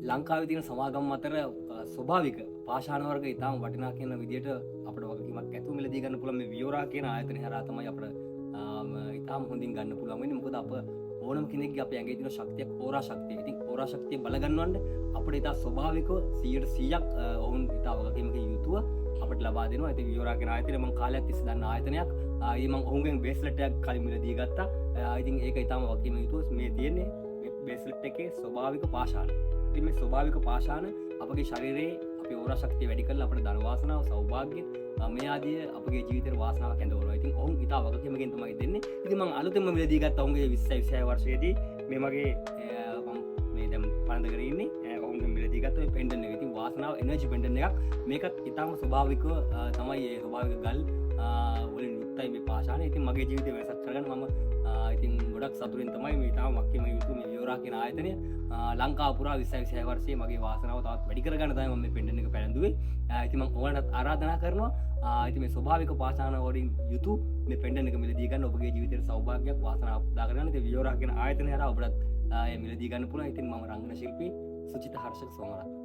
ලංකාවේ තියෙන සමාගම් අතර ස්වභාවික පාෂාණ වර්ග ඉතාම වටිනා කියන විදිහට අපිට වගකීමක් ඇතුව මිලදී ගන්න පුළුවන් මේ වියෝරා කියන ආයතනය හරහා තමයි අපිට ඉතාම හොඳින් ගන්න පුළුවන් වෙන්නේ. මොකද අප ඕනම කෙනෙක්ගේ අපේ ඇඟේ තියෙන ශක්තියක් ඕරා ශක්තිය. ඉතින් ඕරා ශක්තිය බලගන්නවන්න අපිට ඉතා ස්වභාවිකව 100%ක් ඔවුන් ඉතා වගකීමකින් යුතුව අපිට ලබා දෙනවා. ඉතින් වියෝරා කියන ආයතනය මම කාලයක් තිස්සේ දන්න ආයතනයක්. ඊ මම ඔවුන්ගෙන් බේස්ලට් එකක් කලින් මිලදී ගත්තා. ඉතින් ඒක ඉතාම වගකීමකින් යුතුව මේ තියෙන්නේ බේස්ලට් එකේ ස්වභාවික පාෂාණ. ඉතින් මේ ස්වභාවික පාෂාණ අපගේ ශරීරයේ අපේ ඕරා ශක්තිය වැඩි කරලා අපිට ධන වාසනාව, සෞභාග්‍ය මේ ආදී අපගේ ජීවිතේ වාසනාවක් ඇඳවනවා. ඉතින් ඔවුන් ඉතා වගකීමකින් තමයි දෙන්නේ. ඉතින් මම අලුතෙන්ම මිලදී ගත්ත ඔවුන්ගේ 26 වර්ෂයේදී මේ මගේ මම මේ දැන් පළඳගෙන ඉන්නේ ඔවුන්ගේ මිලදී ගත්ත මේ පෙන්ඩන් එක. ඉතින් වාසනාව එනර්ජි පෙන්ඩන් එකක්. මේකත් ඉතාම ස්වභාවිකව තමයි ඒ ස්වභාවික ගල් වලින් යුක්තයි මේ පාෂාණය. ඉතින් මගේ ජීවිතේ වෙනසක් කරගන්න මම ඉතින් ගොඩක් සතුටින් තමයි මේ ඉතාම වගකීම යුතු මේ වියෝරා කියන ආයතනය ලංකාව පුරා 26 වර්ෂයේ මගේ වාසනාව තවත් වැඩි කරගන්න තමයි මම මේ පෙන්ඩන් එක පැළඳුවේ. ඉතින් මම ඔයාලටත් ආරාධනා කරනවා ඉතින් මේ ස්වභාවික පාෂාණ වලින් යුතු මේ පෙන්ඩන් එක මිලදී ගන්න ඔබගේ ජීවිතේට සෞභාග්‍යයක් වාසනාවක් උදා කරගන්න. ඉතින් වියෝරා කියන ආයතනය හරහා ඔබට මේ මිලදී ගන්න පුළුවන්. ඉතින් මම රංගන ශිල්පී සුචිත හර්ෂක සෝමරත්න.